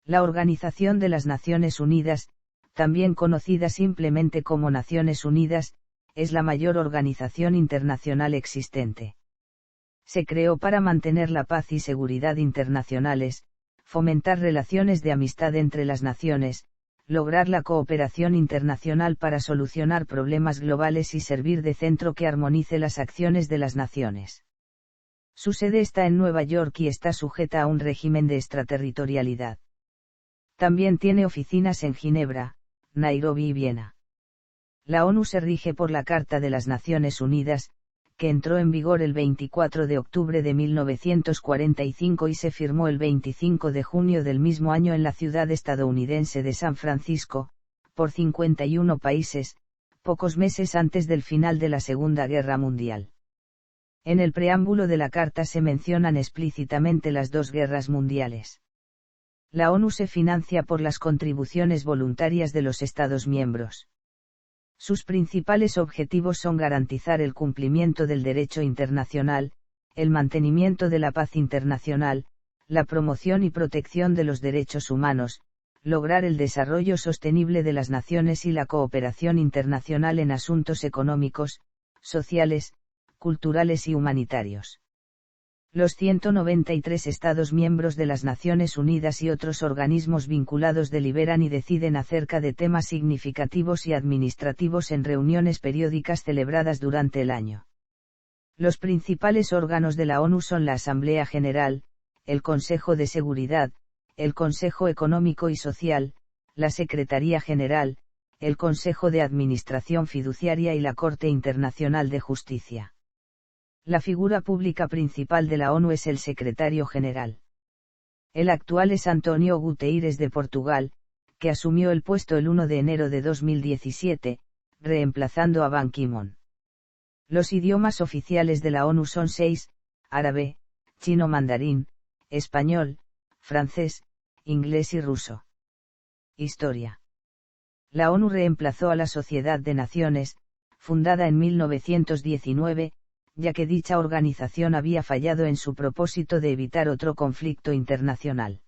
La Organización de las Naciones Unidas, también conocida simplemente como Naciones Unidas, es la mayor organización internacional existente. Se creó para mantener la paz y seguridad internacionales, fomentar relaciones de amistad entre las naciones, lograr la cooperación internacional para solucionar problemas globales y servir de centro que armonice las acciones de las naciones. Su sede está en Nueva York y está sujeta a un régimen de extraterritorialidad. También tiene oficinas en Ginebra, Nairobi y Viena. La ONU se rige por la Carta de las Naciones Unidas, que entró en vigor el 24 de octubre de 1945 y se firmó el 25 de junio del mismo año en la ciudad estadounidense de San Francisco, por 51 países, pocos meses antes del final de la Segunda Guerra Mundial. En el preámbulo de la Carta se mencionan explícitamente las dos guerras mundiales. La ONU se financia por las contribuciones voluntarias de los Estados miembros. Sus principales objetivos son garantizar el cumplimiento del derecho internacional, el mantenimiento de la paz internacional, la promoción y protección de los derechos humanos, lograr el desarrollo sostenible de las naciones y la cooperación internacional en asuntos económicos, sociales, culturales y humanitarios. Los 193 Estados miembros de las Naciones Unidas y otros organismos vinculados deliberan y deciden acerca de temas significativos y administrativos en reuniones periódicas celebradas durante el año. Los principales órganos de la ONU son la Asamblea General, el Consejo de Seguridad, el Consejo Económico y Social, la Secretaría General, el Consejo de Administración Fiduciaria y la Corte Internacional de Justicia. La figura pública principal de la ONU es el Secretario General. El actual es António Guterres de Portugal, que asumió el puesto el 1 de enero de 2017, reemplazando a Ban Ki-moon. Los idiomas oficiales de la ONU son 6, árabe, chino mandarín, español, francés, inglés y ruso. Historia. La ONU reemplazó a la Sociedad de Naciones, fundada en 1919, ya que dicha organización había fallado en su propósito de evitar otro conflicto internacional.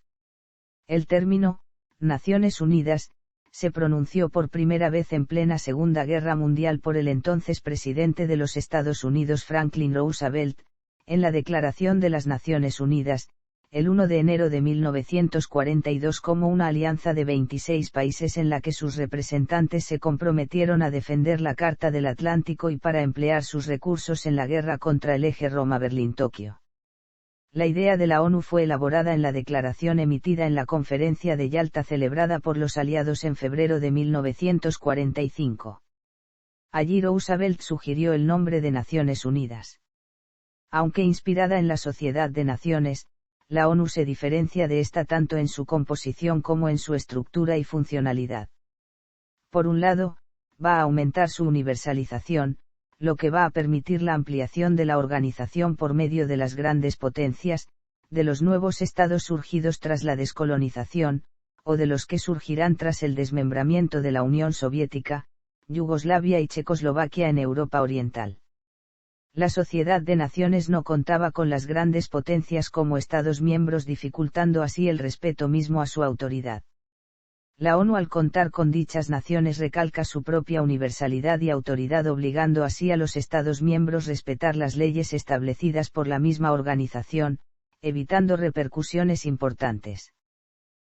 El término, Naciones Unidas, se pronunció por primera vez en plena Segunda Guerra Mundial por el entonces presidente de los Estados Unidos Franklin Roosevelt, en la Declaración de las Naciones Unidas, el 1 de enero de 1942 como una alianza de 26 países en la que sus representantes se comprometieron a defender la Carta del Atlántico y para emplear sus recursos en la guerra contra el eje Roma-Berlín-Tokio. La idea de la ONU fue elaborada en la declaración emitida en la Conferencia de Yalta celebrada por los aliados en febrero de 1945. Allí Roosevelt sugirió el nombre de Naciones Unidas. Aunque inspirada en la Sociedad de Naciones, la ONU se diferencia de esta tanto en su composición como en su estructura y funcionalidad. Por un lado, va a aumentar su universalización, lo que va a permitir la ampliación de la organización por medio de las grandes potencias, de los nuevos estados surgidos tras la descolonización, o de los que surgirán tras el desmembramiento de la Unión Soviética, Yugoslavia y Checoslovaquia en Europa Oriental. La Sociedad de Naciones no contaba con las grandes potencias como Estados miembros, dificultando así el respeto mismo a su autoridad. La ONU, al contar con dichas naciones, recalca su propia universalidad y autoridad, obligando así a los Estados miembros a respetar las leyes establecidas por la misma organización, evitando repercusiones importantes.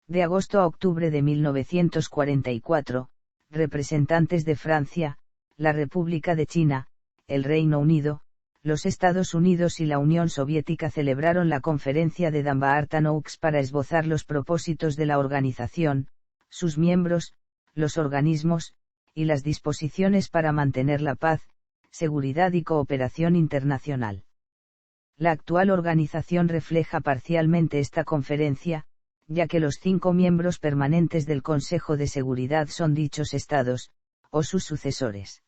De agosto a octubre de 1944, representantes de Francia, la República de China, el Reino Unido, los Estados Unidos y la Unión Soviética celebraron la Conferencia de Dumbarton Oaks para esbozar los propósitos de la organización, sus miembros, los organismos, y las disposiciones para mantener la paz, seguridad y cooperación internacional. La actual organización refleja parcialmente esta conferencia, ya que los 5 miembros permanentes del Consejo de Seguridad son dichos estados, o sus sucesores.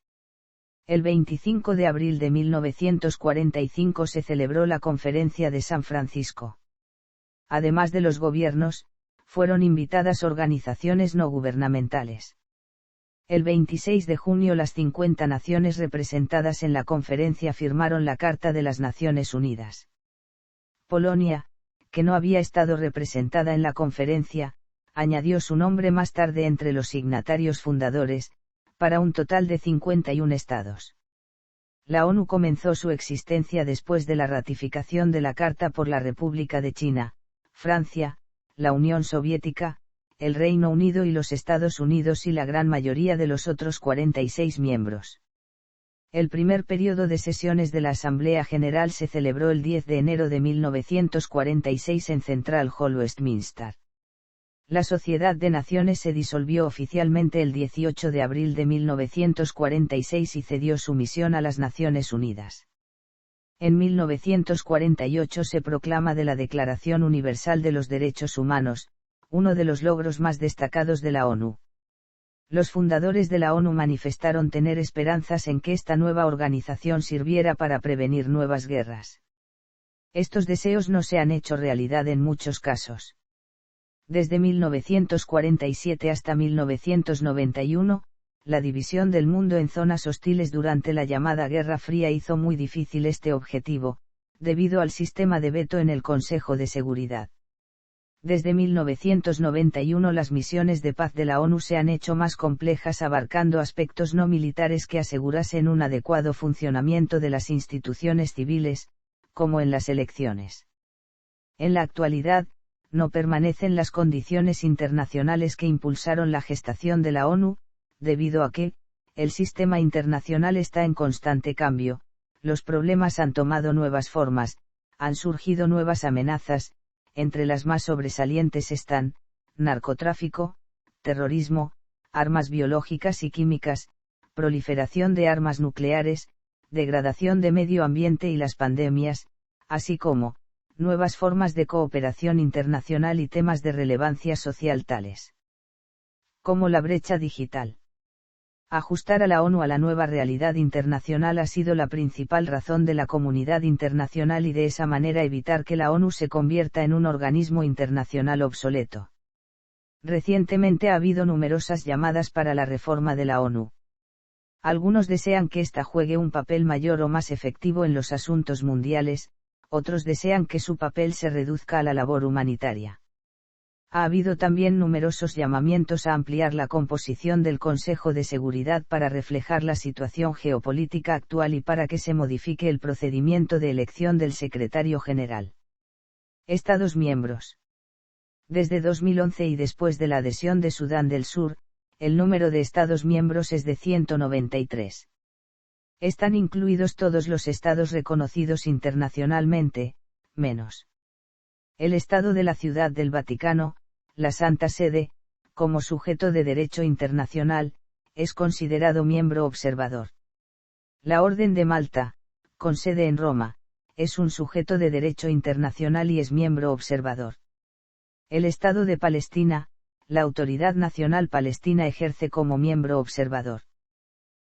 El 25 de abril de 1945 se celebró la Conferencia de San Francisco. Además de los gobiernos, fueron invitadas organizaciones no gubernamentales. El 26 de junio las 50 naciones representadas en la conferencia firmaron la Carta de las Naciones Unidas. Polonia, que no había estado representada en la conferencia, añadió su nombre más tarde entre los signatarios fundadores, para un total de 51 estados. La ONU comenzó su existencia después de la ratificación de la Carta por la República de China, Francia, la Unión Soviética, el Reino Unido y los Estados Unidos y la gran mayoría de los otros 46 miembros. El primer periodo de sesiones de la Asamblea General se celebró el 10 de enero de 1946 en Central Hall, Westminster. La Sociedad de Naciones se disolvió oficialmente el 18 de abril de 1946 y cedió su misión a las Naciones Unidas. En 1948 se proclama de la Declaración Universal de los Derechos Humanos, uno de los logros más destacados de la ONU. Los fundadores de la ONU manifestaron tener esperanzas en que esta nueva organización sirviera para prevenir nuevas guerras. Estos deseos no se han hecho realidad en muchos casos. Desde 1947 hasta 1991, la división del mundo en zonas hostiles durante la llamada Guerra Fría hizo muy difícil este objetivo, debido al sistema de veto en el Consejo de Seguridad. Desde 1991 las misiones de paz de la ONU se han hecho más complejas, abarcando aspectos no militares que asegurasen un adecuado funcionamiento de las instituciones civiles, como en las elecciones. En la actualidad, no permanecen las condiciones internacionales que impulsaron la gestación de la ONU, debido a que, el sistema internacional está en constante cambio, los problemas han tomado nuevas formas, han surgido nuevas amenazas, entre las más sobresalientes están, narcotráfico, terrorismo, armas biológicas y químicas, proliferación de armas nucleares, degradación de medio ambiente y las pandemias, así como, nuevas formas de cooperación internacional y temas de relevancia social tales como la brecha digital. Ajustar a la ONU a la nueva realidad internacional ha sido la principal razón de la comunidad internacional y de esa manera evitar que la ONU se convierta en un organismo internacional obsoleto. Recientemente ha habido numerosas llamadas para la reforma de la ONU. Algunos desean que ésta juegue un papel mayor o más efectivo en los asuntos mundiales, otros desean que su papel se reduzca a la labor humanitaria. Ha habido también numerosos llamamientos a ampliar la composición del Consejo de Seguridad para reflejar la situación geopolítica actual y para que se modifique el procedimiento de elección del secretario general. Estados miembros. Desde 2011 y después de la adhesión de Sudán del Sur, el número de Estados miembros es de 193. Están incluidos todos los estados reconocidos internacionalmente, menos el Estado de la Ciudad del Vaticano, la Santa Sede, como sujeto de derecho internacional, es considerado miembro observador. La Orden de Malta, con sede en Roma, es un sujeto de derecho internacional y es miembro observador. El Estado de Palestina, la Autoridad Nacional Palestina ejerce como miembro observador.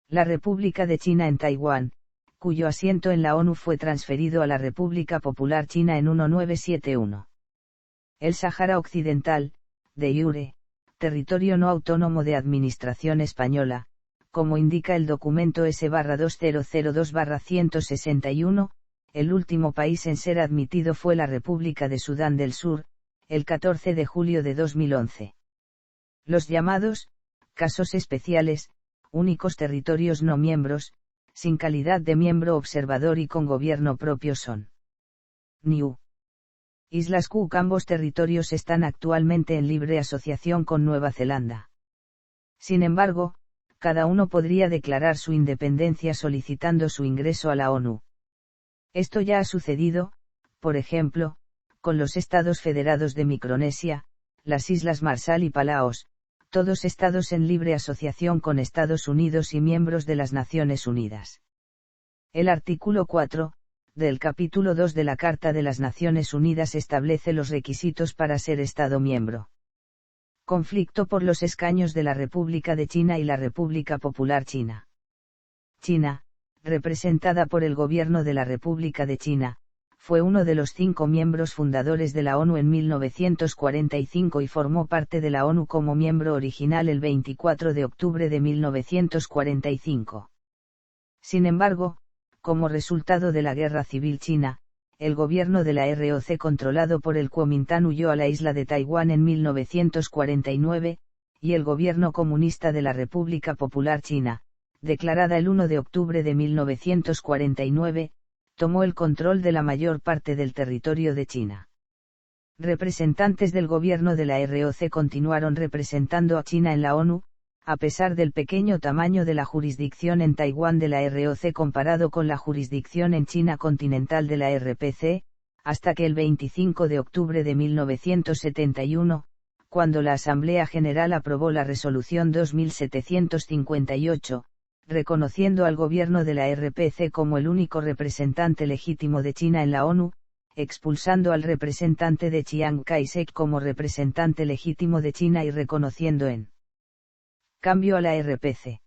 La República de China en Taiwán, cuyo asiento en la ONU fue transferido a la República Popular China en 1971. El Sáhara Occidental, de iure, territorio no autónomo de administración española, como indica el documento S-2002-161, el último país en ser admitido fue la República de Sudán del Sur, el 14 de julio de 2011. Los llamados, casos especiales, únicos territorios no miembros, sin calidad de miembro observador y con gobierno propio son Niue. Islas Cook. Ambos territorios están actualmente en libre asociación con Nueva Zelanda. Sin embargo, cada uno podría declarar su independencia solicitando su ingreso a la ONU. Esto ya ha sucedido, por ejemplo, con los Estados Federados de Micronesia, las Islas Marshall y Palaos, todos estados en libre asociación con Estados Unidos y miembros de las Naciones Unidas. El artículo 4, del capítulo 2 de la Carta de las Naciones Unidas establece los requisitos para ser Estado miembro. Conflicto por los escaños de la República de China y la República Popular China. China, representada por el gobierno de la República de China, fue uno de los 5 miembros fundadores de la ONU en 1945 y formó parte de la ONU como miembro original el 24 de octubre de 1945. Sin embargo, como resultado de la Guerra Civil China, el gobierno de la ROC controlado por el Kuomintang huyó a la isla de Taiwán en 1949, y el gobierno comunista de la República Popular China, declarada el 1 de octubre de 1949, tomó el control de la mayor parte del territorio de China. Representantes del gobierno de la ROC continuaron representando a China en la ONU, a pesar del pequeño tamaño de la jurisdicción en Taiwán de la ROC comparado con la jurisdicción en China continental de la RPC, hasta que el 25 de octubre de 1971, cuando la Asamblea General aprobó la Resolución 2758, reconociendo al gobierno de la RPC como el único representante legítimo de China en la ONU, expulsando al representante de Chiang Kai-shek como representante legítimo de China y reconociendo en cambio a la RPC.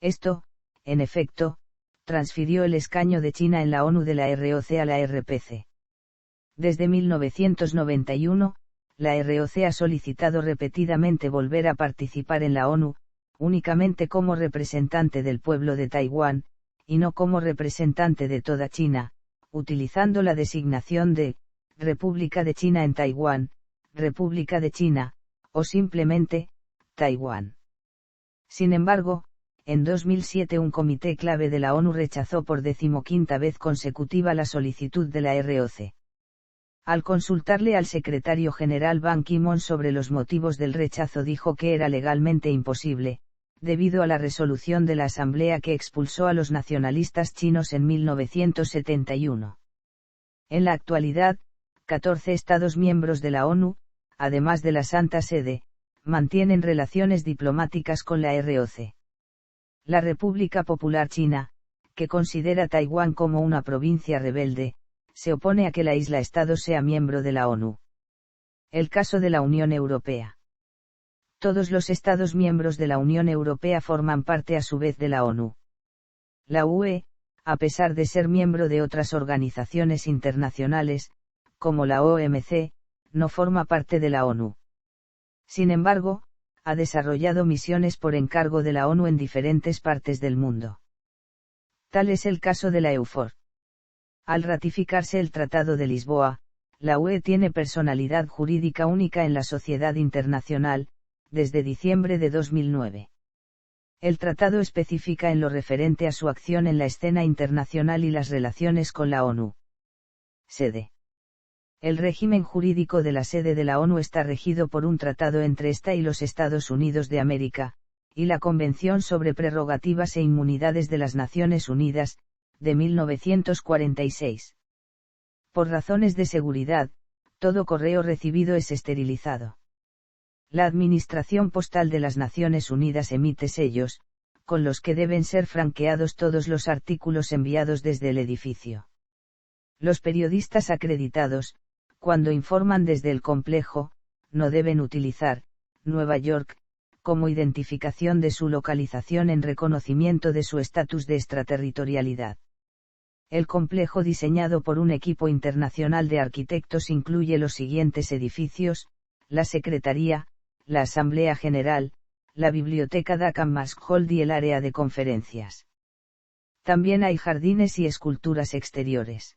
Esto, en efecto, transfirió el escaño de China en la ONU de la ROC a la RPC. Desde 1991, la ROC ha solicitado repetidamente volver a participar en la ONU, únicamente como representante del pueblo de Taiwán, y no como representante de toda China, utilizando la designación de República de China en Taiwán, República de China, o simplemente Taiwán. Sin embargo, en 2007 un comité clave de la ONU rechazó por 15ª vez consecutiva la solicitud de la ROC. Al consultarle al secretario general Ban Ki-moon sobre los motivos del rechazo dijo que era legalmente imposible, debido a la resolución de la Asamblea que expulsó a los nacionalistas chinos en 1971. En la actualidad, 14 Estados miembros de la ONU, además de la Santa Sede, mantienen relaciones diplomáticas con la ROC. La República Popular China, que considera Taiwán como una provincia rebelde, se opone a que la isla-estado sea miembro de la ONU. El caso de la Unión Europea. Todos los Estados miembros de la Unión Europea forman parte a su vez de la ONU. La UE, a pesar de ser miembro de otras organizaciones internacionales, como la OMC, no forma parte de la ONU. Sin embargo, ha desarrollado misiones por encargo de la ONU en diferentes partes del mundo. Tal es el caso de la EUFOR. Al ratificarse el Tratado de Lisboa, la UE tiene personalidad jurídica única en la sociedad internacional, desde diciembre de 2009. El tratado especifica en lo referente a su acción en la escena internacional y las relaciones con la ONU. Sede. El régimen jurídico de la sede de la ONU está regido por un tratado entre esta y los Estados Unidos de América, y la Convención sobre Prerrogativas e Inmunidades de las Naciones Unidas, de 1946. Por razones de seguridad, todo correo recibido es esterilizado. La Administración Postal de las Naciones Unidas emite sellos, con los que deben ser franqueados todos los artículos enviados desde el edificio. Los periodistas acreditados, cuando informan desde el complejo, no deben utilizar Nueva York como identificación de su localización en reconocimiento de su estatus de extraterritorialidad. El complejo diseñado por un equipo internacional de arquitectos incluye los siguientes edificios: la Secretaría, la Asamblea General, la Biblioteca Dhaka Masjid y el área de conferencias. También hay jardines y esculturas exteriores.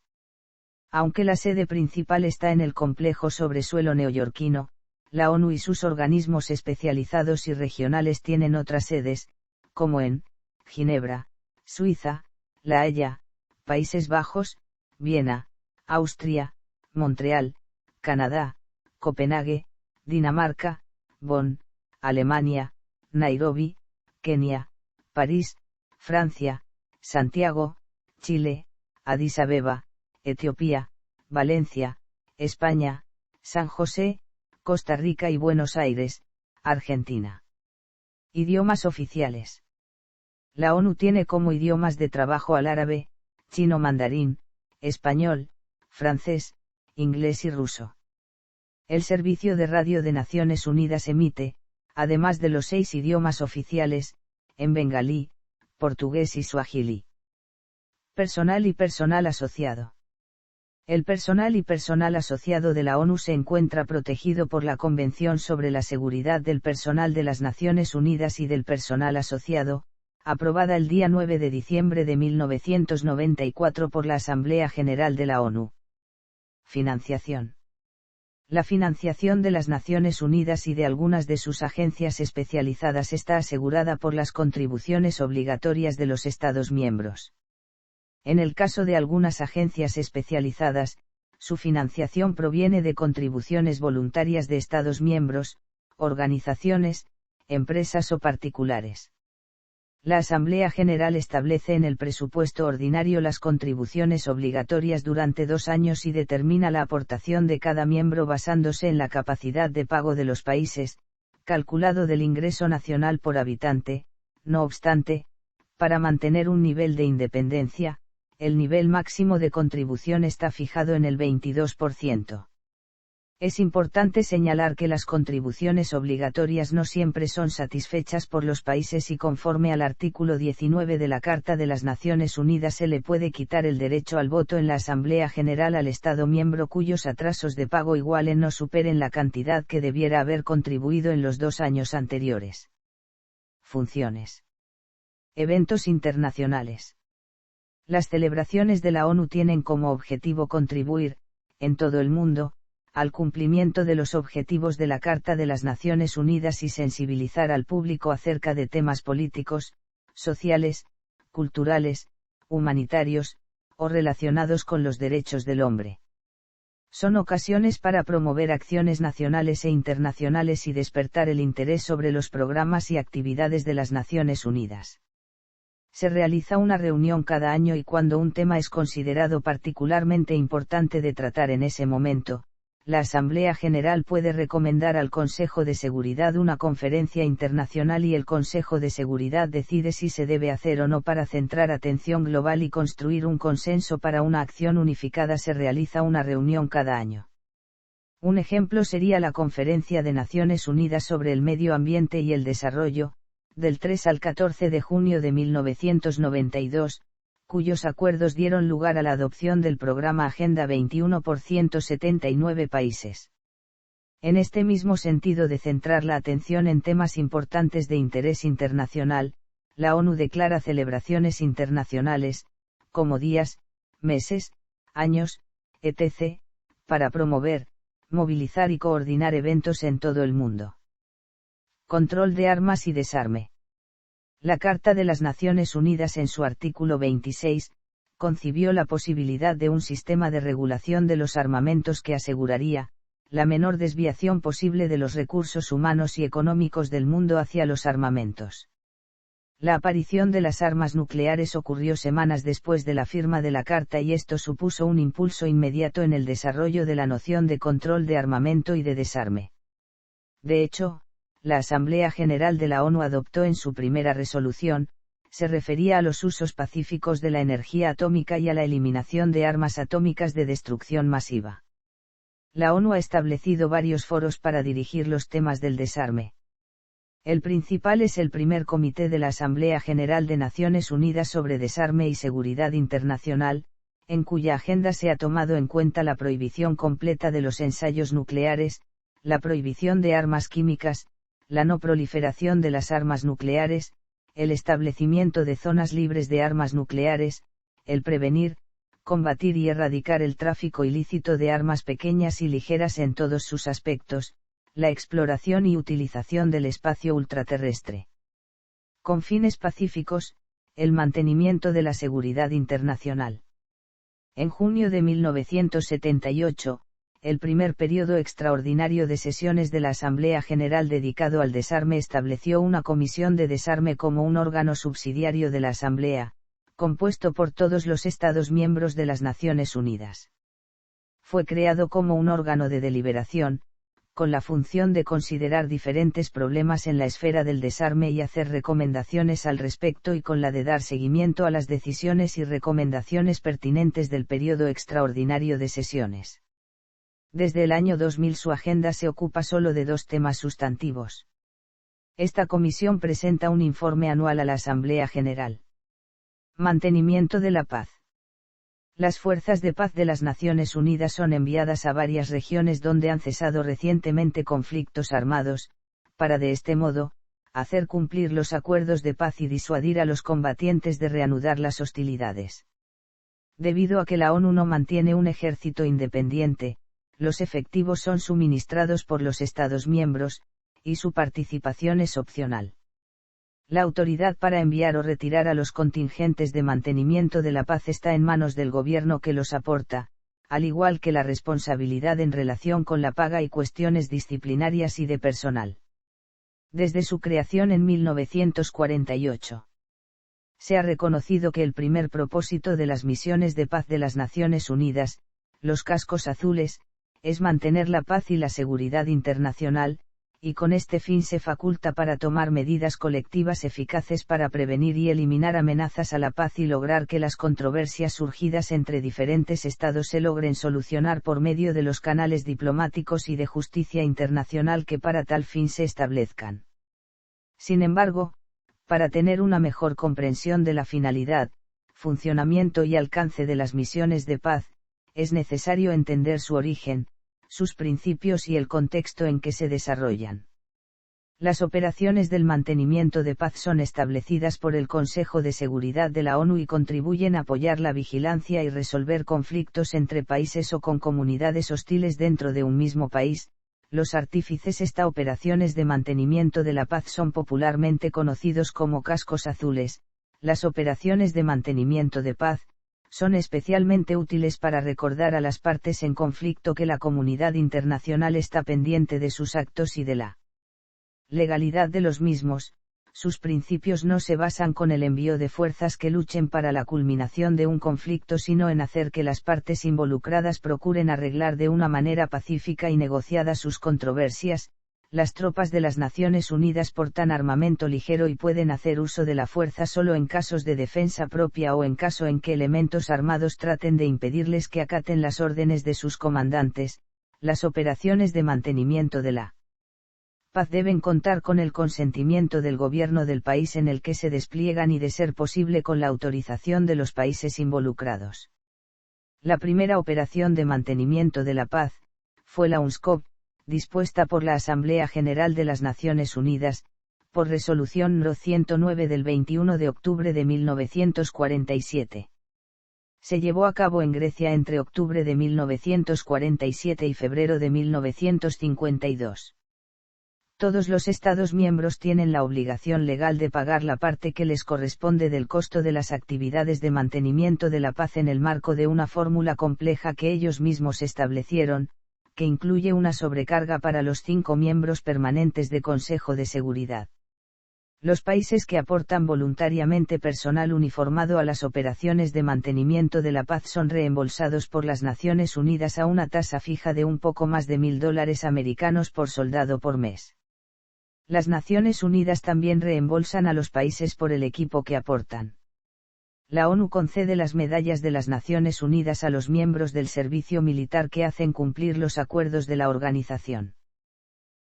Aunque la sede principal está en el complejo sobre suelo neoyorquino, la ONU y sus organismos especializados y regionales tienen otras sedes, como en Ginebra, Suiza, La Haya, Países Bajos, Viena, Austria, Montreal, Canadá, Copenhague, Dinamarca, Bonn, Alemania, Nairobi, Kenia, París, Francia, Santiago, Chile, Addis Abeba, Etiopía, Valencia, España, San José, Costa Rica y Buenos Aires, Argentina. Idiomas oficiales. La ONU tiene como idiomas de trabajo al árabe, chino mandarín, español, francés, inglés y ruso. El Servicio de Radio de Naciones Unidas emite, además de los 6 idiomas oficiales, en bengalí, portugués y suajili. Personal y personal asociado. El personal y personal asociado de la ONU se encuentra protegido por la Convención sobre la Seguridad del Personal de las Naciones Unidas y del Personal Asociado, aprobada el día 9 de diciembre de 1994 por la Asamblea General de la ONU. Financiación. La financiación de las Naciones Unidas y de algunas de sus agencias especializadas está asegurada por las contribuciones obligatorias de los Estados miembros. En el caso de algunas agencias especializadas, su financiación proviene de contribuciones voluntarias de Estados miembros, organizaciones, empresas o particulares. La Asamblea General establece en el presupuesto ordinario las contribuciones obligatorias durante 2 años y determina la aportación de cada miembro basándose en la capacidad de pago de los países, calculado del ingreso nacional por habitante. No obstante, para mantener un nivel de independencia, el nivel máximo de contribución está fijado en el 22%. Es importante señalar que las contribuciones obligatorias no siempre son satisfechas por los países y conforme al artículo 19 de la Carta de las Naciones Unidas se le puede quitar el derecho al voto en la Asamblea General al Estado miembro cuyos atrasos de pago igualen o superen la cantidad que debiera haber contribuido en los 2 años anteriores. Funciones. Eventos internacionales. Las celebraciones de la ONU tienen como objetivo contribuir, en todo el mundo, al cumplimiento de los objetivos de la Carta de las Naciones Unidas y sensibilizar al público acerca de temas políticos, sociales, culturales, humanitarios, o relacionados con los derechos del hombre. Son ocasiones para promover acciones nacionales e internacionales y despertar el interés sobre los programas y actividades de las Naciones Unidas. Se realiza una reunión cada año y cuando un tema es considerado particularmente importante de tratar en ese momento, la Asamblea General puede recomendar al Consejo de Seguridad una conferencia internacional y el Consejo de Seguridad decide si se debe hacer o no para centrar atención global y construir un consenso para una acción unificada. Se realiza una reunión cada año. Un ejemplo sería la Conferencia de Naciones Unidas sobre el Medio Ambiente y el Desarrollo, del 3 al 14 de junio de 1992, cuyos acuerdos dieron lugar a la adopción del programa Agenda 21 por 179 países. En este mismo sentido de centrar la atención en temas importantes de interés internacional, la ONU declara celebraciones internacionales, como días, meses, años, etc., para promover, movilizar y coordinar eventos en todo el mundo. Control de armas y desarme. La Carta de las Naciones Unidas en su artículo 26, concibió la posibilidad de un sistema de regulación de los armamentos que aseguraría, la menor desviación posible de los recursos humanos y económicos del mundo hacia los armamentos. La aparición de las armas nucleares ocurrió semanas después de la firma de la Carta y esto supuso un impulso inmediato en el desarrollo de la noción de control de armamento y de desarme. De hecho, la Asamblea General de la ONU adoptó en su primera resolución, se refería a los usos pacíficos de la energía atómica y a la eliminación de armas atómicas de destrucción masiva. La ONU ha establecido varios foros para dirigir los temas del desarme. El principal es el primer comité de la Asamblea General de Naciones Unidas sobre Desarme y Seguridad Internacional, en cuya agenda se ha tomado en cuenta la prohibición completa de los ensayos nucleares, la prohibición de armas químicas, la no proliferación de las armas nucleares, el establecimiento de zonas libres de armas nucleares, el prevenir, combatir y erradicar el tráfico ilícito de armas pequeñas y ligeras en todos sus aspectos, la exploración y utilización del espacio ultraterrestre. Con fines pacíficos, el mantenimiento de la seguridad internacional. En junio de 1978, el primer periodo extraordinario de sesiones de la Asamblea General dedicado al desarme estableció una comisión de desarme como un órgano subsidiario de la Asamblea, compuesto por todos los Estados miembros de las Naciones Unidas. Fue creado como un órgano de deliberación, con la función de considerar diferentes problemas en la esfera del desarme y hacer recomendaciones al respecto y con la de dar seguimiento a las decisiones y recomendaciones pertinentes del periodo extraordinario de sesiones. Desde el año 2000 su agenda se ocupa solo de 2 temas sustantivos. Esta comisión presenta un informe anual a la Asamblea General. Mantenimiento de la paz. Las fuerzas de paz de las Naciones Unidas son enviadas a varias regiones donde han cesado recientemente conflictos armados, para de este modo, hacer cumplir los acuerdos de paz y disuadir a los combatientes de reanudar las hostilidades. Debido a que la ONU no mantiene un ejército independiente, los efectivos son suministrados por los Estados miembros, y su participación es opcional. La autoridad para enviar o retirar a los contingentes de mantenimiento de la paz está en manos del gobierno que los aporta, al igual que la responsabilidad en relación con la paga y cuestiones disciplinarias y de personal. Desde su creación en 1948. Se ha reconocido que el primer propósito de las misiones de paz de las Naciones Unidas, los cascos azules, es mantener la paz y la seguridad internacional, y con este fin se faculta para tomar medidas colectivas eficaces para prevenir y eliminar amenazas a la paz y lograr que las controversias surgidas entre diferentes estados se logren solucionar por medio de los canales diplomáticos y de justicia internacional que para tal fin se establezcan. Sin embargo, para tener una mejor comprensión de la finalidad, funcionamiento y alcance de las misiones de paz, es necesario entender su origen, sus principios y el contexto en que se desarrollan. Las operaciones del mantenimiento de paz son establecidas por el Consejo de Seguridad de la ONU y contribuyen a apoyar la vigilancia y resolver conflictos entre países o con comunidades hostiles dentro de un mismo país. Los artífices estas operaciones de mantenimiento de la paz son popularmente conocidos como cascos azules. Las operaciones de mantenimiento de paz son especialmente útiles para recordar a las partes en conflicto que la comunidad internacional está pendiente de sus actos y de la legalidad de los mismos. Sus principios no se basan con el envío de fuerzas que luchen para la culminación de un conflicto, sino en hacer que las partes involucradas procuren arreglar de una manera pacífica y negociada sus controversias. Las tropas de las Naciones Unidas portan armamento ligero y pueden hacer uso de la fuerza solo en casos de defensa propia o en caso en que elementos armados traten de impedirles que acaten las órdenes de sus comandantes. Las operaciones de mantenimiento de la paz deben contar con el consentimiento del gobierno del país en el que se despliegan y, de ser posible, con la autorización de los países involucrados. La primera operación de mantenimiento de la paz fue la UNSCOP, dispuesta por la Asamblea General de las Naciones Unidas, por resolución No. 109 del 21 de octubre de 1947. Se llevó a cabo en Grecia entre octubre de 1947 y febrero de 1952. Todos los Estados miembros tienen la obligación legal de pagar la parte que les corresponde del costo de las actividades de mantenimiento de la paz en el marco de una fórmula compleja que ellos mismos establecieron, que incluye una sobrecarga para los 5 miembros permanentes de Consejo de Seguridad. Los países que aportan voluntariamente personal uniformado a las operaciones de mantenimiento de la paz son reembolsados por las Naciones Unidas a una tasa fija de un poco más de $1.000 americanos por soldado por mes. Las Naciones Unidas también reembolsan a los países por el equipo que aportan. La ONU concede las medallas de las Naciones Unidas a los miembros del servicio militar que hacen cumplir los acuerdos de la organización.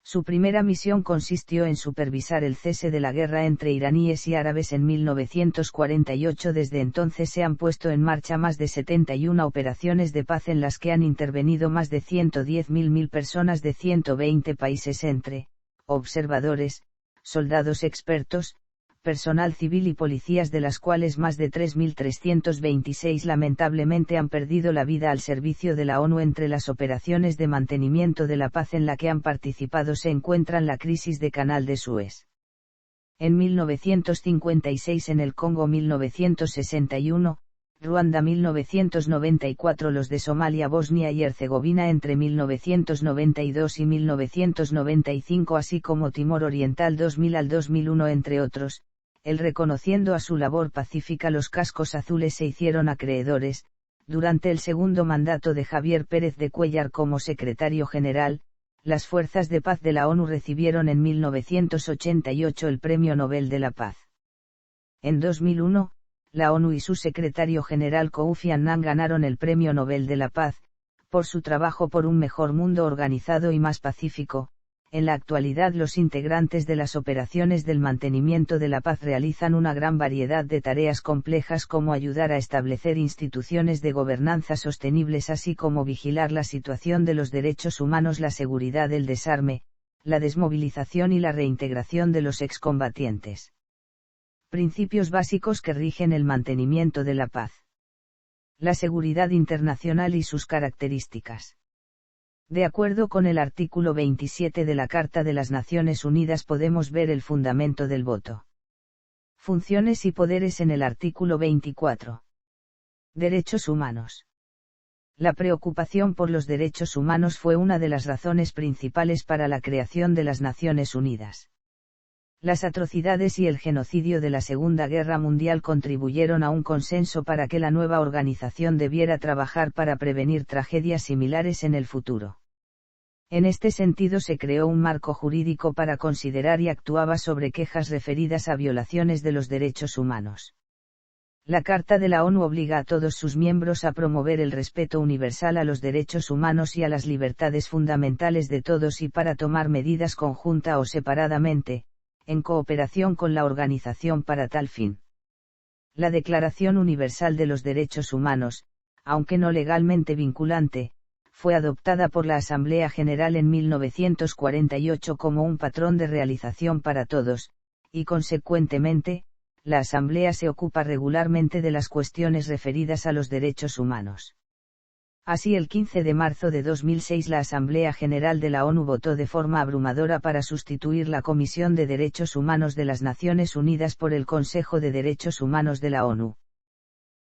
Su primera misión consistió en supervisar el cese de la guerra entre iraníes y árabes en 1948. Desde entonces se han puesto en marcha más de 71 operaciones de paz en las que han intervenido más de 110.000 personas de 120 países entre observadores, soldados expertos, personal civil y policías, de las cuales más de 3.326 lamentablemente han perdido la vida al servicio de la ONU. Entre las operaciones de mantenimiento de la paz en la que han participado se encuentran la crisis de Canal de Suez en 1956, en el Congo 1961, Ruanda 1994, los de Somalia, Bosnia y Herzegovina entre 1992 y 1995, así como Timor Oriental 2000 al 2001, entre otros. Él, reconociendo a su labor pacífica, los cascos azules se hicieron acreedores, durante el segundo mandato de Javier Pérez de Cuéllar como secretario general. Las fuerzas de paz de la ONU recibieron en 1988 el Premio Nobel de la Paz. En 2001, la ONU y su secretario general Kofi Annan ganaron el Premio Nobel de la Paz, por su trabajo por un mejor mundo organizado y más pacífico. En la actualidad, los integrantes de las operaciones del mantenimiento de la paz realizan una gran variedad de tareas complejas, como ayudar a establecer instituciones de gobernanza sostenibles, así como vigilar la situación de los derechos humanos, la seguridad, el desarme, la desmovilización y la reintegración de los excombatientes. Principios básicos que rigen el mantenimiento de la paz. La seguridad internacional y sus características. De acuerdo con el artículo 27 de la Carta de las Naciones Unidas podemos ver el fundamento del voto. Funciones y poderes en el artículo 24. Derechos humanos. La preocupación por los derechos humanos fue una de las razones principales para la creación de las Naciones Unidas. Las atrocidades y el genocidio de la Segunda Guerra Mundial contribuyeron a un consenso para que la nueva organización debiera trabajar para prevenir tragedias similares en el futuro. En este sentido se creó un marco jurídico para considerar y actuaba sobre quejas referidas a violaciones de los derechos humanos. La Carta de la ONU obliga a todos sus miembros a promover el respeto universal a los derechos humanos y a las libertades fundamentales de todos y para tomar medidas conjunta o separadamente, en cooperación con la organización para tal fin. La Declaración Universal de los Derechos Humanos, aunque no legalmente vinculante, fue adoptada por la Asamblea General en 1948 como un patrón de realización para todos, y consecuentemente, la Asamblea se ocupa regularmente de las cuestiones referidas a los derechos humanos. Así, el 15 de marzo de 2006 la Asamblea General de la ONU votó de forma abrumadora para sustituir la Comisión de Derechos Humanos de las Naciones Unidas por el Consejo de Derechos Humanos de la ONU.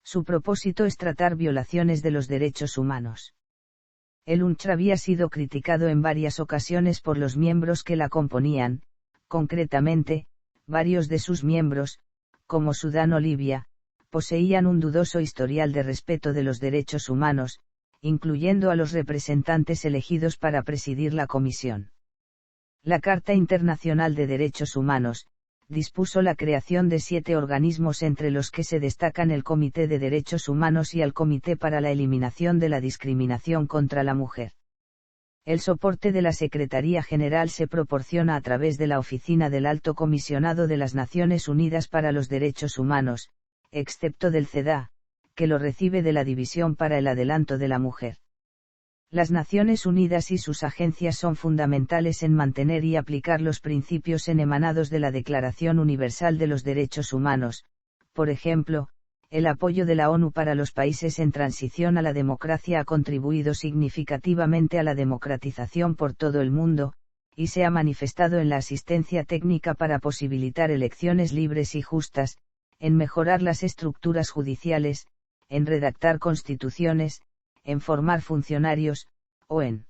Su propósito es tratar violaciones de los derechos humanos. El UNCHR había sido criticado en varias ocasiones por los miembros que la componían, concretamente, varios de sus miembros, como Sudán o Libia, poseían un dudoso historial de respeto de los derechos humanos, incluyendo a los representantes elegidos para presidir la comisión. La Carta Internacional de Derechos Humanos dispuso la creación de 7 organismos entre los que se destacan el Comité de Derechos Humanos y el Comité para la Eliminación de la Discriminación contra la Mujer. El soporte de la Secretaría General se proporciona a través de la Oficina del Alto Comisionado de las Naciones Unidas para los Derechos Humanos, excepto del CEDA, que lo recibe de la División para el Adelanto de la Mujer. Las Naciones Unidas y sus agencias son fundamentales en mantener y aplicar los principios emanados de la Declaración Universal de los Derechos Humanos, por ejemplo, el apoyo de la ONU para los países en transición a la democracia ha contribuido significativamente a la democratización por todo el mundo, y se ha manifestado en la asistencia técnica para posibilitar elecciones libres y justas, en mejorar las estructuras judiciales, en redactar constituciones, en formar funcionarios, o en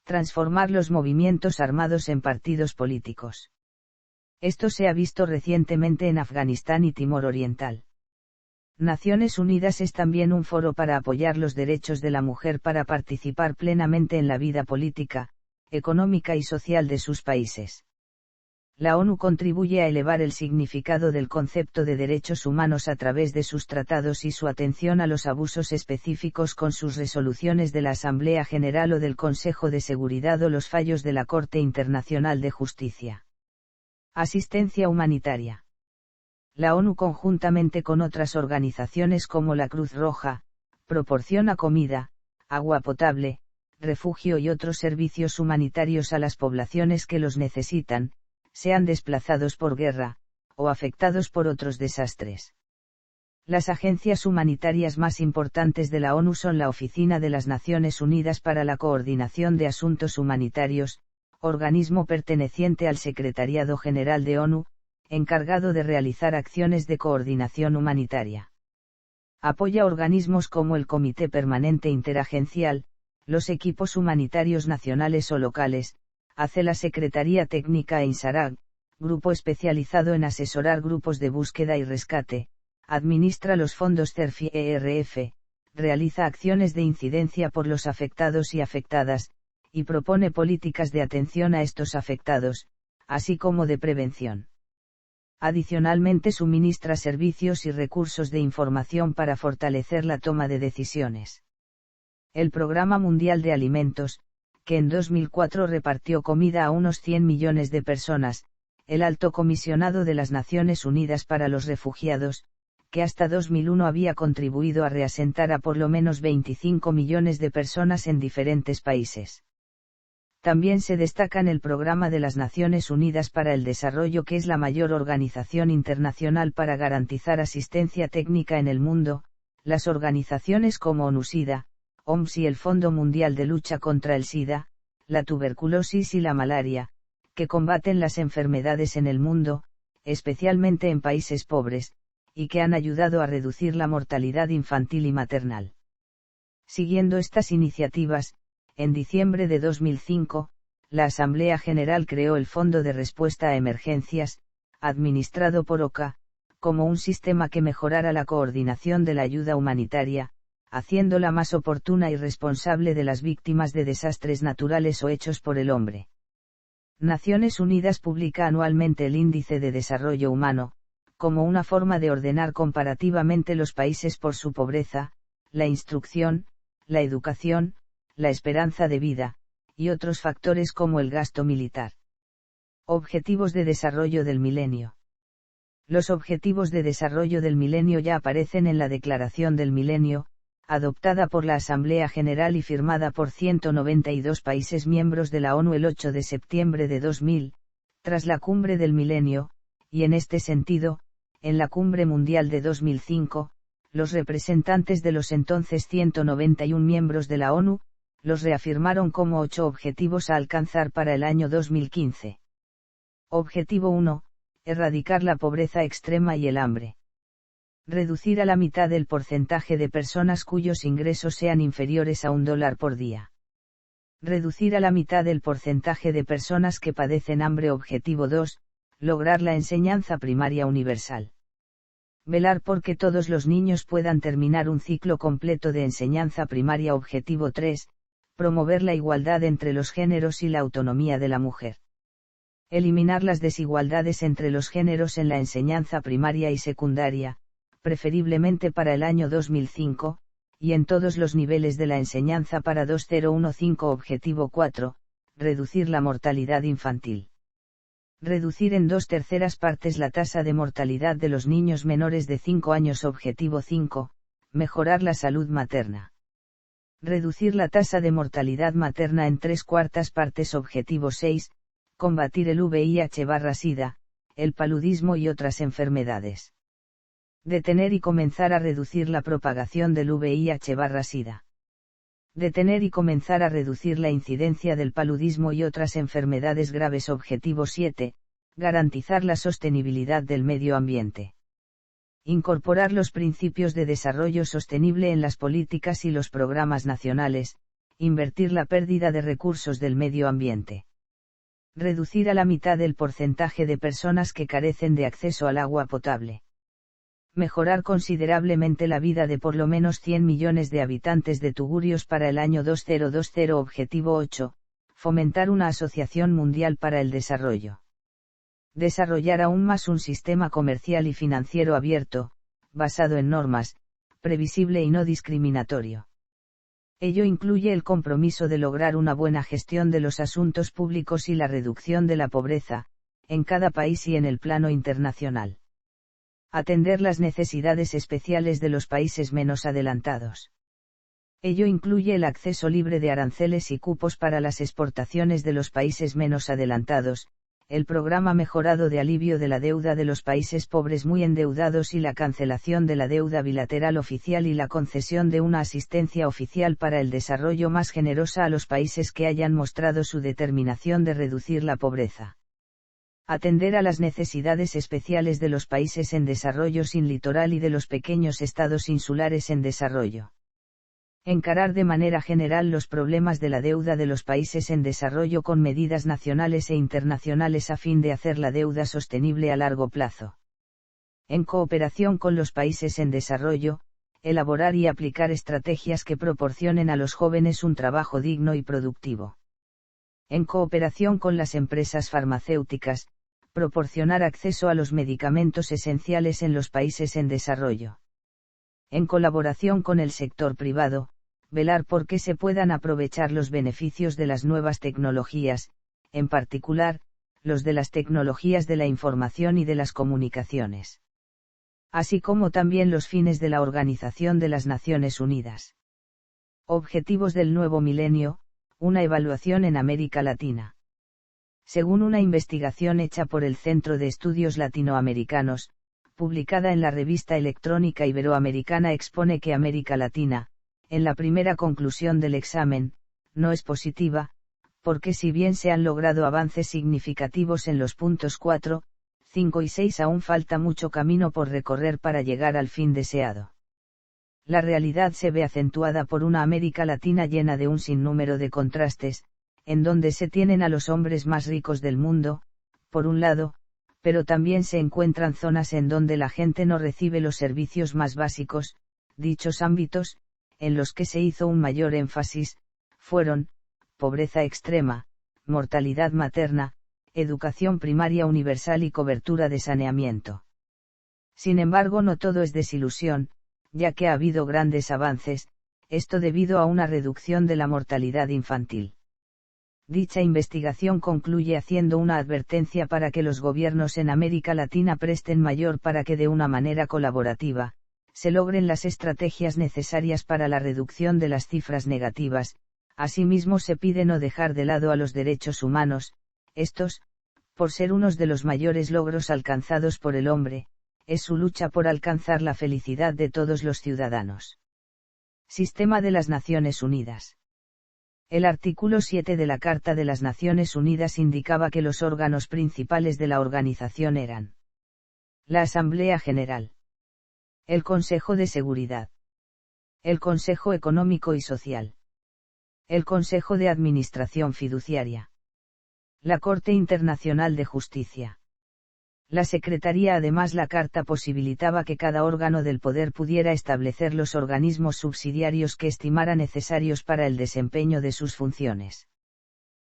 transformar los movimientos armados en partidos políticos. Esto se ha visto recientemente en Afganistán y Timor Oriental. Naciones Unidas es también un foro para apoyar los derechos de la mujer para participar plenamente en la vida política, económica y social de sus países. La ONU contribuye a elevar el significado del concepto de derechos humanos a través de sus tratados y su atención a los abusos específicos con sus resoluciones de la Asamblea General o del Consejo de Seguridad o los fallos de la Corte Internacional de Justicia. Asistencia humanitaria. La ONU, conjuntamente con otras organizaciones como la Cruz Roja, proporciona comida, agua potable, refugio y otros servicios humanitarios a las poblaciones que los necesitan, sean desplazados por guerra, o afectados por otros desastres. Las agencias humanitarias más importantes de la ONU son la Oficina de las Naciones Unidas para la Coordinación de Asuntos Humanitarios, organismo perteneciente al Secretariado General de ONU, encargado de realizar acciones de coordinación humanitaria. Apoya organismos como el Comité Permanente Interagencial, los equipos humanitarios nacionales o locales, hace la Secretaría Técnica e INSARAG, grupo especializado en asesorar grupos de búsqueda y rescate, administra los fondos CERF y ERF, realiza acciones de incidencia por los afectados y afectadas, y propone políticas de atención a estos afectados, así como de prevención. Adicionalmente suministra servicios y recursos de información para fortalecer la toma de decisiones. El Programa Mundial de Alimentos, que en 2004 repartió comida a unos 100 millones de personas, el Alto Comisionado de las Naciones Unidas para los Refugiados, que hasta 2001 había contribuido a reasentar a por lo menos 25 millones de personas en diferentes países. También se destacan el Programa de las Naciones Unidas para el Desarrollo, que es la mayor organización internacional para garantizar asistencia técnica en el mundo, Las organizaciones como ONU-SIDA, OMS y el Fondo Mundial de Lucha contra el SIDA, la tuberculosis y la malaria, que combaten las enfermedades en el mundo, especialmente en países pobres, y que han ayudado a reducir la mortalidad infantil y maternal. Siguiendo estas iniciativas, en diciembre de 2005, la Asamblea General creó el Fondo de Respuesta a Emergencias, administrado por OCA, como un sistema que mejorara la coordinación de la ayuda humanitaria, haciéndola más oportuna y responsable de las víctimas de desastres naturales o hechos por el hombre. Naciones Unidas publica anualmente el Índice de Desarrollo Humano, como una forma de ordenar comparativamente los países por su pobreza, la instrucción, la educación, la esperanza de vida, y otros factores como el gasto militar. Objetivos de Desarrollo del Milenio. Los Objetivos de Desarrollo del Milenio ya aparecen en la Declaración del Milenio, adoptada por la Asamblea General y firmada por 192 países miembros de la ONU el 8 de septiembre de 2000, tras la Cumbre del Milenio, y en este sentido, en la Cumbre Mundial de 2005, los representantes de los entonces 191 miembros de la ONU, los reafirmaron como 8 objetivos a alcanzar para el año 2015. Objetivo 1. Erradicar la pobreza extrema y el hambre. Reducir a la mitad el porcentaje de personas cuyos ingresos sean inferiores a $1 por día. Reducir a la mitad el porcentaje de personas que padecen hambre. Objetivo 2. Lograr la enseñanza primaria universal. Velar por que todos los niños puedan terminar un ciclo completo de enseñanza primaria. Objetivo 3. Promover la igualdad entre los géneros y la autonomía de la mujer. Eliminar las desigualdades entre los géneros en la enseñanza primaria y secundaria, preferiblemente para el año 2005, y en todos los niveles de la enseñanza para 2015. Objetivo 4. Reducir la mortalidad infantil. Reducir en 2/3 partes la tasa de mortalidad de los niños menores de 5 años. Objetivo 5. Mejorar la salud materna. Reducir la tasa de mortalidad materna en 3/4 partes. Objetivo 6. Combatir el VIH/SIDA, el paludismo y otras enfermedades. Detener y comenzar a reducir la propagación del VIH/SIDA. Detener y comenzar a reducir la incidencia del paludismo y otras enfermedades graves. Objetivo 7. Garantizar la sostenibilidad del medio ambiente. Incorporar los principios de desarrollo sostenible en las políticas y los programas nacionales, invertir la pérdida de recursos del medio ambiente. Reducir a la mitad el porcentaje de personas que carecen de acceso al agua potable. Mejorar considerablemente la vida de por lo menos 100 millones de habitantes de Tugurios para el año 2020. Objetivo 8. Fomentar una asociación mundial para el desarrollo. Desarrollar aún más un sistema comercial y financiero abierto, basado en normas, previsible y no discriminatorio. Ello incluye el compromiso de lograr una buena gestión de los asuntos públicos y la reducción de la pobreza, en cada país y en el plano internacional. Atender las necesidades especiales de los países menos adelantados. Ello incluye el acceso libre de aranceles y cupos para las exportaciones de los países menos adelantados, el programa mejorado de alivio de la deuda de los países pobres muy endeudados y la cancelación de la deuda bilateral oficial y la concesión de una asistencia oficial para el desarrollo más generosa a los países que hayan mostrado su determinación de reducir la pobreza. Atender a las necesidades especiales de los países en desarrollo sin litoral y de los pequeños estados insulares en desarrollo. Encarar de manera general los problemas de la deuda de los países en desarrollo con medidas nacionales e internacionales a fin de hacer la deuda sostenible a largo plazo. En cooperación con los países en desarrollo, elaborar y aplicar estrategias que proporcionen a los jóvenes un trabajo digno y productivo. En cooperación con las empresas farmacéuticas, proporcionar acceso a los medicamentos esenciales en los países en desarrollo. En colaboración con el sector privado, velar por que se puedan aprovechar los beneficios de las nuevas tecnologías, en particular, los de las tecnologías de la información y de las comunicaciones. Así como también los fines de la Organización de las Naciones Unidas. Objetivos del nuevo milenio, una evaluación en América Latina. Según una investigación hecha por el Centro de Estudios Latinoamericanos, publicada en la revista electrónica iberoamericana, expone que América Latina, en la primera conclusión del examen, no es positiva, porque si bien se han logrado avances significativos en los puntos 4, 5 y 6, aún falta mucho camino por recorrer para llegar al fin deseado. La realidad se ve acentuada por una América Latina llena de un sinnúmero de contrastes, en donde se tienen a los hombres más ricos del mundo, por un lado, pero también se encuentran zonas en donde la gente no recibe los servicios más básicos. Dichos ámbitos, en los que se hizo un mayor énfasis, fueron, pobreza extrema, mortalidad materna, educación primaria universal y cobertura de saneamiento. Sin embargo, no todo es desilusión, ya que ha habido grandes avances, esto debido a una reducción de la mortalidad infantil. Dicha investigación concluye haciendo una advertencia para que los gobiernos en América Latina presten mayor para que de una manera colaborativa, se logren las estrategias necesarias para la reducción de las cifras negativas. Asimismo, se pide no dejar de lado a los derechos humanos, estos, por ser unos de los mayores logros alcanzados por el hombre, es su lucha por alcanzar la felicidad de todos los ciudadanos. Sistema de las Naciones Unidas. El artículo 7 de la Carta de las Naciones Unidas indicaba que los órganos principales de la organización eran la Asamblea General, el Consejo de Seguridad, el Consejo Económico y Social, el Consejo de Administración Fiduciaria, la Corte Internacional de Justicia. La Secretaría. Además, la Carta posibilitaba que cada órgano del poder pudiera establecer los organismos subsidiarios que estimara necesarios para el desempeño de sus funciones.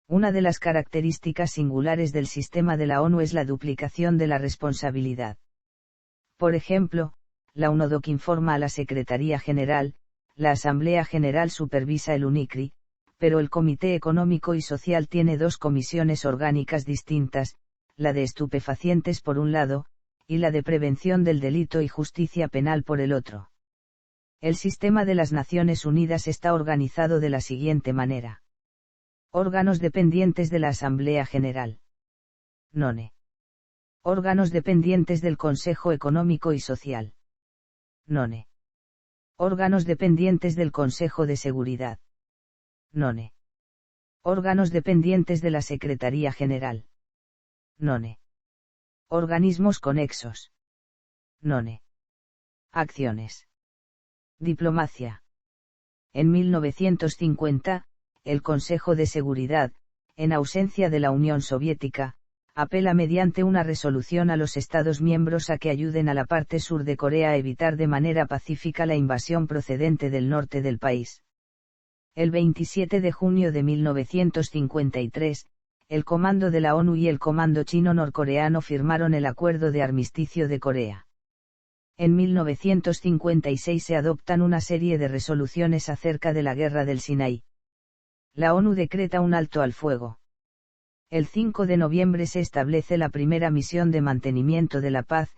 Una de las características singulares del sistema de la ONU es la duplicación de la responsabilidad. Por ejemplo, la UNODC informa a la Secretaría General, la Asamblea General supervisa el UNICRI, pero el Comité Económico y Social tiene dos comisiones orgánicas distintas, la de estupefacientes por un lado, y la de prevención del delito y justicia penal por el otro. El sistema de las Naciones Unidas está organizado de la siguiente manera. Órganos dependientes de la Asamblea General. NONE. Órganos dependientes del Consejo Económico y Social. NONE. Órganos dependientes del Consejo de Seguridad. NONE. Órganos dependientes de la Secretaría General. NONE. Organismos conexos. NONE. Acciones. Diplomacia. En 1950, el Consejo de Seguridad, en ausencia de la Unión Soviética, apela mediante una resolución a los Estados miembros a que ayuden a la parte sur de Corea a evitar de manera pacífica la invasión procedente del norte del país. El 27 de junio de 1953, el Comando de la ONU y el Comando chino-norcoreano firmaron el Acuerdo de Armisticio de Corea. En 1956 se adoptan una serie de resoluciones acerca de la Guerra del Sinaí. La ONU decreta un alto al fuego. El 5 de noviembre se establece la primera misión de mantenimiento de la paz,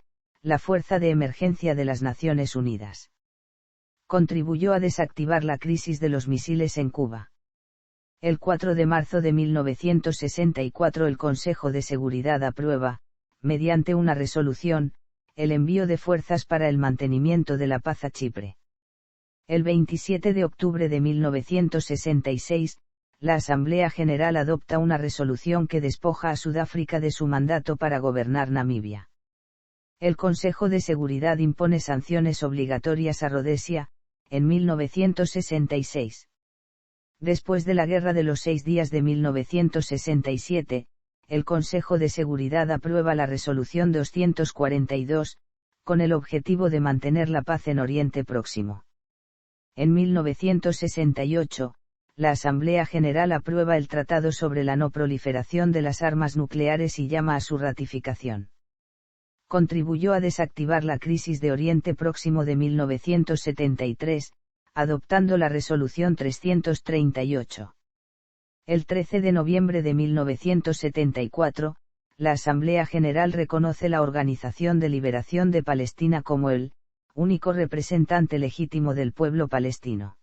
la Fuerza de Emergencia de las Naciones Unidas. Contribuyó a desactivar la crisis de los misiles en Cuba. El 4 de marzo de 1964 el Consejo de Seguridad aprueba, mediante una resolución, el envío de fuerzas para el mantenimiento de la paz a Chipre. El 27 de octubre de 1966, la Asamblea General adopta una resolución que despoja a Sudáfrica de su mandato para gobernar Namibia. El Consejo de Seguridad impone sanciones obligatorias a Rodesia, en 1966. Después de la Guerra de los 6 días de 1967, el Consejo de Seguridad aprueba la Resolución 242, con el objetivo de mantener la paz en Oriente Próximo. En 1968, la Asamblea General aprueba el Tratado sobre la no proliferación de las armas nucleares y llama a su ratificación. Contribuyó a desactivar la crisis de Oriente Próximo de 1973, adoptando la Resolución 338. El 13 de noviembre de 1974, la Asamblea General reconoce la Organización de Liberación de Palestina como el único representante legítimo del pueblo palestino.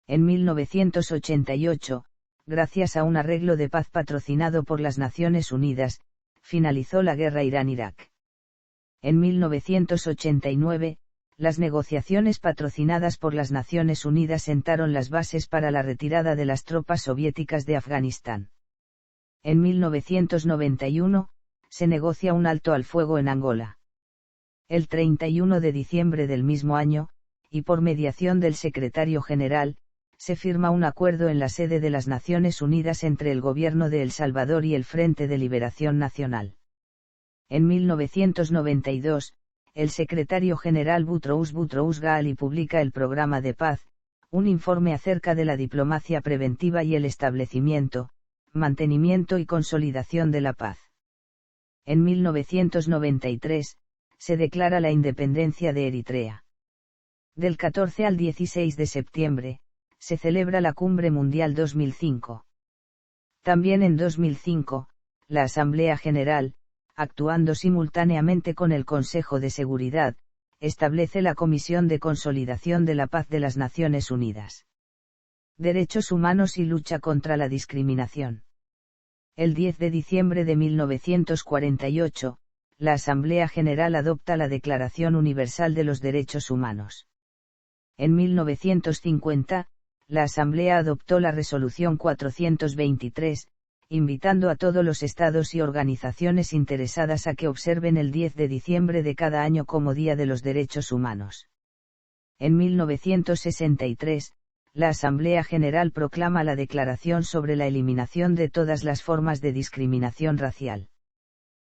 En 1988, gracias a un arreglo de paz patrocinado por las Naciones Unidas, finalizó la guerra Irán-Irak. En 1989, las negociaciones patrocinadas por las Naciones Unidas sentaron las bases para la retirada de las tropas soviéticas de Afganistán. En 1991, se negocia un alto al fuego en Angola. El 31 de diciembre del mismo año, y por mediación del secretario general, se firma un acuerdo en la sede de las Naciones Unidas entre el gobierno de El Salvador y el Frente de Liberación Nacional. En 1992, el secretario general Boutros Ghali publica el Programa de Paz, un informe acerca de la diplomacia preventiva y el establecimiento, mantenimiento y consolidación de la paz. En 1993, se declara la independencia de Eritrea. Del 14 al 16 de septiembre, se celebra la Cumbre Mundial 2005. También en 2005, la Asamblea General, actuando simultáneamente con el Consejo de Seguridad, establece la Comisión de Consolidación de la Paz de las Naciones Unidas. Derechos humanos y lucha contra la discriminación. El 10 de diciembre de 1948, la Asamblea General adopta la Declaración Universal de los Derechos Humanos. En 1950, la Asamblea adoptó la Resolución 423, invitando a todos los estados y organizaciones interesadas a que observen el 10 de diciembre de cada año como Día de los Derechos Humanos. En 1963, la Asamblea General proclama la Declaración sobre la eliminación de todas las formas de discriminación racial.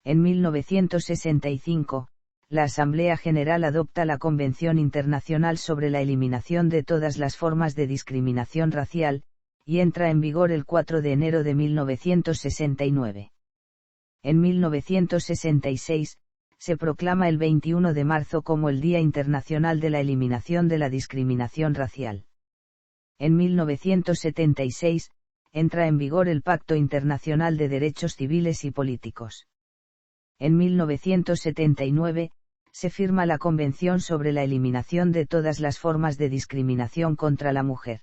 En 1965, la Asamblea General adopta la Convención Internacional sobre la Eliminación de todas las formas de discriminación racial, y entra en vigor el 4 de enero de 1969. En 1966, se proclama el 21 de marzo como el Día Internacional de la Eliminación de la Discriminación Racial. En 1976, entra en vigor el Pacto Internacional de Derechos Civiles y Políticos. En 1979, se firma la Convención sobre la Eliminación de todas las formas de discriminación contra la mujer.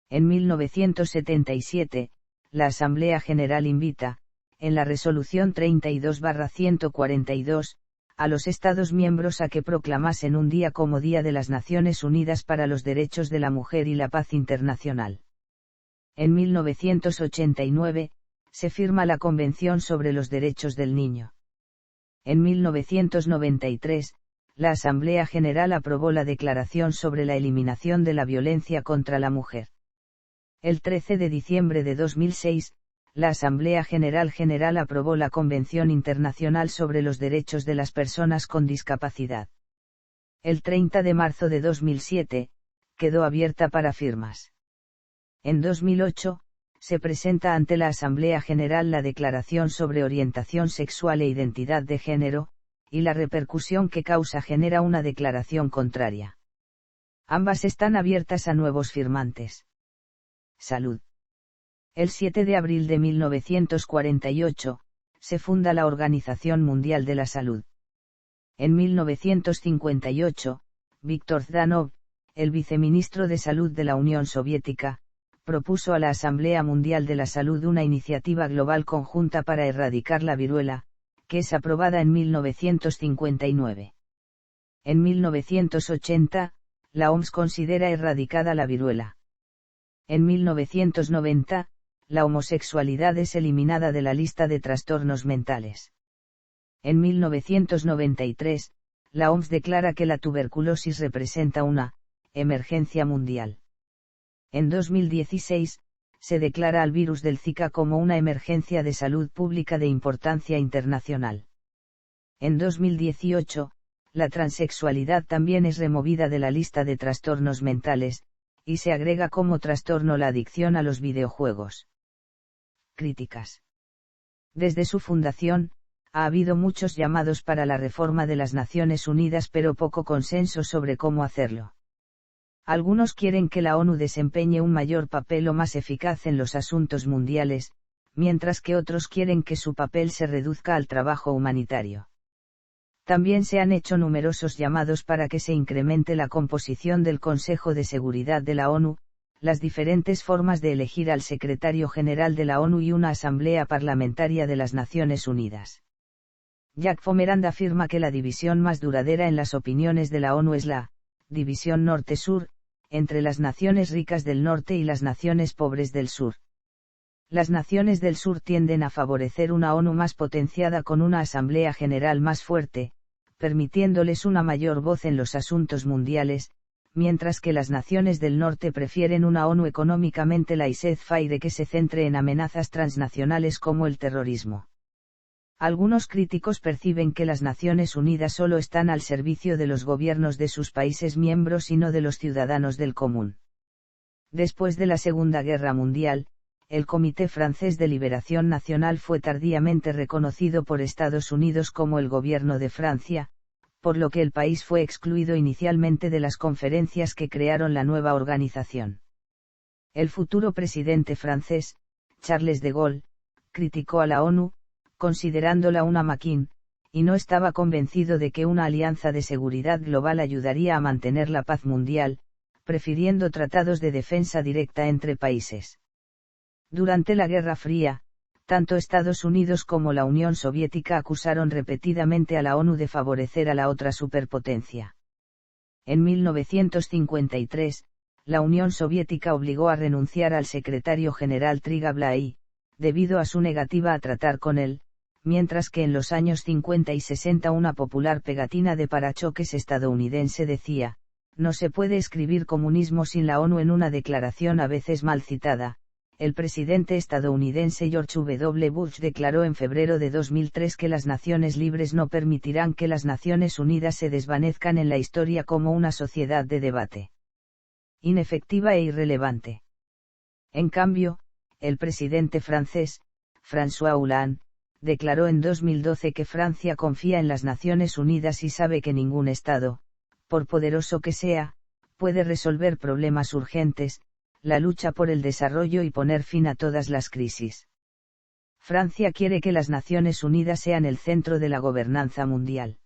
En 1977, la Asamblea General invita, en la Resolución 32/142, a los Estados miembros a que proclamasen un día como Día de las Naciones Unidas para los Derechos de la Mujer y la Paz Internacional. En 1989, se firma la Convención sobre los Derechos del Niño. En 1993, la Asamblea General aprobó la Declaración sobre la Eliminación de la Violencia contra la Mujer. El 13 de diciembre de 2006, la Asamblea General aprobó la Convención Internacional sobre los Derechos de las Personas con Discapacidad. El 30 de marzo de 2007, quedó abierta para firmas. En 2008, se presenta ante la Asamblea General la Declaración sobre Orientación Sexual e Identidad de Género, y la repercusión que causa genera una declaración contraria. Ambas están abiertas a nuevos firmantes. Salud. El 7 de abril de 1948, se funda la Organización Mundial de la Salud. En 1958, Viktor Zdanov, el viceministro de Salud de la Unión Soviética, propuso a la Asamblea Mundial de la Salud una iniciativa global conjunta para erradicar la viruela, que es aprobada en 1959. En 1980, la OMS considera erradicada la viruela. En 1990, la homosexualidad es eliminada de la lista de trastornos mentales. En 1993, la OMS declara que la tuberculosis representa una emergencia mundial. En 2016, se declara al virus del Zika como una emergencia de salud pública de importancia internacional. En 2018, la transexualidad también es removida de la lista de trastornos mentales, y se agrega como trastorno la adicción a los videojuegos. Críticas. Desde su fundación, ha habido muchos llamados para la reforma de las Naciones Unidas pero poco consenso sobre cómo hacerlo. Algunos quieren que la ONU desempeñe un mayor papel o más eficaz en los asuntos mundiales, mientras que otros quieren que su papel se reduzca al trabajo humanitario. También se han hecho numerosos llamados para que se incremente la composición del Consejo de Seguridad de la ONU, las diferentes formas de elegir al secretario general de la ONU y una asamblea parlamentaria de las Naciones Unidas. Jack Pomerand afirma que la división más duradera en las opiniones de la ONU es la división norte-sur, entre las naciones ricas del norte y las naciones pobres del sur. Las naciones del sur tienden a favorecer una ONU más potenciada con una Asamblea General más fuerte, permitiéndoles una mayor voz en los asuntos mundiales, mientras que las naciones del norte prefieren una ONU económicamente laissez-faire que se centre en amenazas transnacionales como el terrorismo. Algunos críticos perciben que las Naciones Unidas solo están al servicio de los gobiernos de sus países miembros y no de los ciudadanos del común. Después de la Segunda Guerra Mundial, el Comité Francés de Liberación Nacional fue tardíamente reconocido por Estados Unidos como el gobierno de Francia, por lo que el país fue excluido inicialmente de las conferencias que crearon la nueva organización. El futuro presidente francés, Charles de Gaulle, criticó a la ONU, considerándola una maquin, y no estaba convencido de que una alianza de seguridad global ayudaría a mantener la paz mundial, prefiriendo tratados de defensa directa entre países. Durante la Guerra Fría, tanto Estados Unidos como la Unión Soviética acusaron repetidamente a la ONU de favorecer a la otra superpotencia. En 1953, la Unión Soviética obligó a renunciar al secretario general Triglav, debido a su negativa a tratar con él, mientras que en los años 50 y 60 una popular pegatina de parachoques estadounidense decía: "No se puede escribir comunismo sin la ONU", en una declaración a veces mal citada. El presidente estadounidense George W. Bush declaró en febrero de 2003 que las naciones libres no permitirán que las Naciones Unidas se desvanezcan en la historia como una sociedad de debate inefectiva e irrelevante. En cambio, el presidente francés, François Hollande, declaró en 2012 que Francia confía en las Naciones Unidas y sabe que ningún Estado, por poderoso que sea, puede resolver problemas urgentes, la lucha por el desarrollo y poner fin a todas las crisis. Francia quiere que las Naciones Unidas sean el centro de la gobernanza mundial.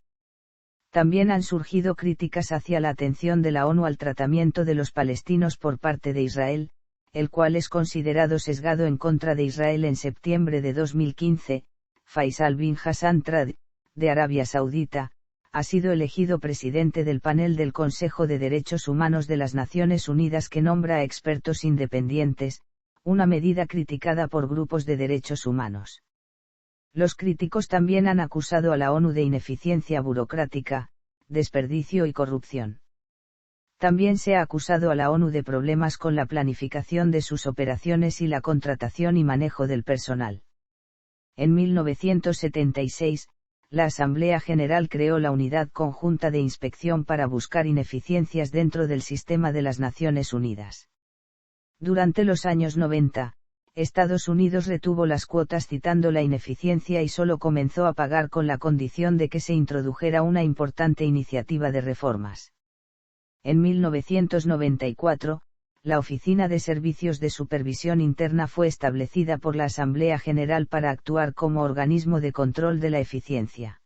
También han surgido críticas hacia la atención de la ONU al tratamiento de los palestinos por parte de Israel, el cual es considerado sesgado en contra de Israel. En septiembre de 2015, Faisal bin Hassan Trad, de Arabia Saudita, ha sido elegido presidente del panel del Consejo de Derechos Humanos de las Naciones Unidas que nombra a expertos independientes, una medida criticada por grupos de derechos humanos. Los críticos también han acusado a la ONU de ineficiencia burocrática, desperdicio y corrupción. También se ha acusado a la ONU de problemas con la planificación de sus operaciones y la contratación y manejo del personal. En 1976, la Asamblea General creó la Unidad Conjunta de Inspección para buscar ineficiencias dentro del sistema de las Naciones Unidas. Durante los años 90, Estados Unidos retuvo las cuotas citando la ineficiencia y solo comenzó a pagar con la condición de que se introdujera una importante iniciativa de reformas. En 1994, la Oficina de Servicios de Supervisión Interna fue establecida por la Asamblea General para actuar como organismo de control de la eficiencia.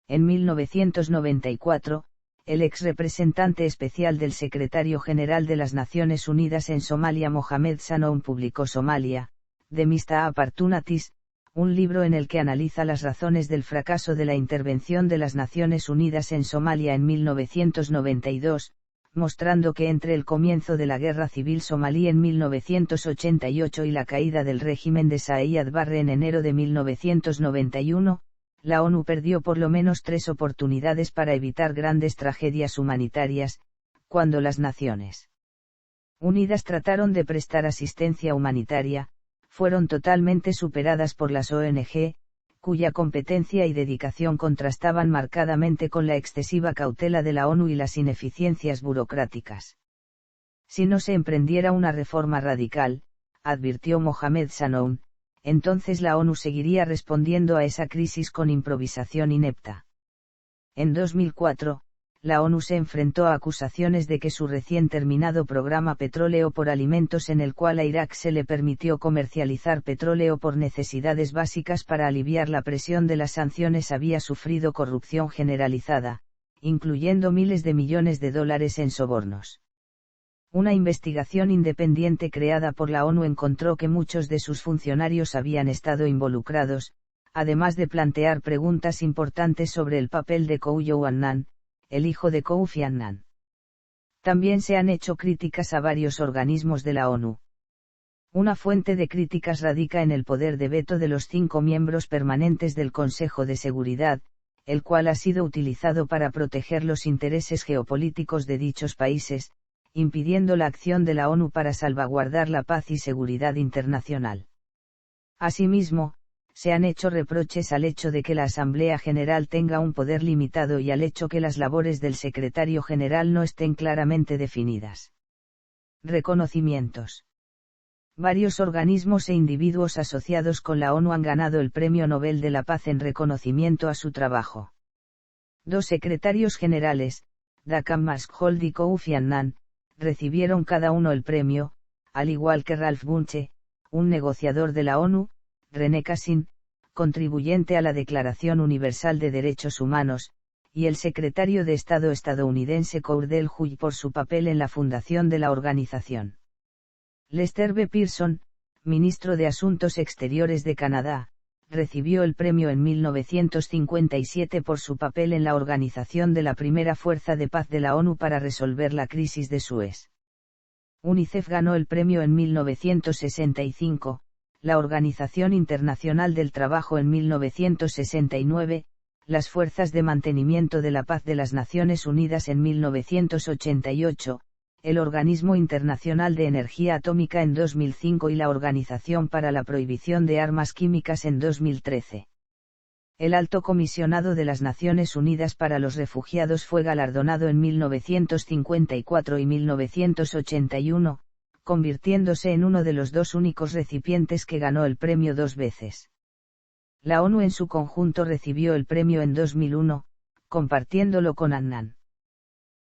En 1994, el ex representante especial del secretario general de las Naciones Unidas en Somalia Mohamed Sanoun publicó Somalia, The Missed Opportunities, un libro en el que analiza las razones del fracaso de la intervención de las Naciones Unidas en Somalia en 1992, mostrando que entre el comienzo de la guerra civil somalí en 1988 y la caída del régimen de Saïd Barre en enero de 1991, la ONU perdió por lo menos 3 oportunidades para evitar grandes tragedias humanitarias, cuando las Naciones Unidas trataron de prestar asistencia humanitaria, fueron totalmente superadas por las ONG, cuya competencia y dedicación contrastaban marcadamente con la excesiva cautela de la ONU y las ineficiencias burocráticas. Si no se emprendiera una reforma radical, advirtió Mohamed Sanoun, entonces la ONU seguiría respondiendo a esa crisis con improvisación inepta. En 2004, la ONU se enfrentó a acusaciones de que su recién terminado programa Petróleo por Alimentos, en el cual a Irak se le permitió comercializar petróleo por necesidades básicas para aliviar la presión de las sanciones, había sufrido corrupción generalizada, incluyendo miles de millones de dólares en sobornos. Una investigación independiente creada por la ONU encontró que muchos de sus funcionarios habían estado involucrados, además de plantear preguntas importantes sobre el papel de Kouyo Annan, el hijo de Kofi Annan. También se han hecho críticas a varios organismos de la ONU. Una fuente de críticas radica en el poder de veto de los 5 miembros permanentes del Consejo de Seguridad, el cual ha sido utilizado para proteger los intereses geopolíticos de dichos países, impidiendo la acción de la ONU para salvaguardar la paz y seguridad internacional. Asimismo, se han hecho reproches al hecho de que la Asamblea General tenga un poder limitado y al hecho que las labores del Secretario General no estén claramente definidas. Reconocimientos. Varios organismos e individuos asociados con la ONU han ganado el Premio Nobel de la Paz en reconocimiento a su trabajo. 2 secretarios generales, Dakan Maskhold y Kofi Annan, recibieron cada uno el premio, al igual que Ralph Bunche, un negociador de la ONU, René Cassin, contribuyente a la Declaración Universal de Derechos Humanos, y el secretario de Estado estadounidense Cordell Hull por su papel en la fundación de la organización. Lester B. Pearson, ministro de Asuntos Exteriores de Canadá, recibió el premio en 1957 por su papel en la organización de la primera fuerza de paz de la ONU para resolver la crisis de Suez. UNICEF ganó el premio en 1965, la Organización Internacional del Trabajo en 1969, las Fuerzas de Mantenimiento de la Paz de las Naciones Unidas en 1988, el Organismo Internacional de Energía Atómica en 2005 y la Organización para la Prohibición de Armas Químicas en 2013. El Alto Comisionado de las Naciones Unidas para los Refugiados fue galardonado en 1954 y 1981, convirtiéndose en uno de los 2 únicos recipientes que ganó el premio 2 veces. La ONU en su conjunto recibió el premio en 2001, compartiéndolo con Annan.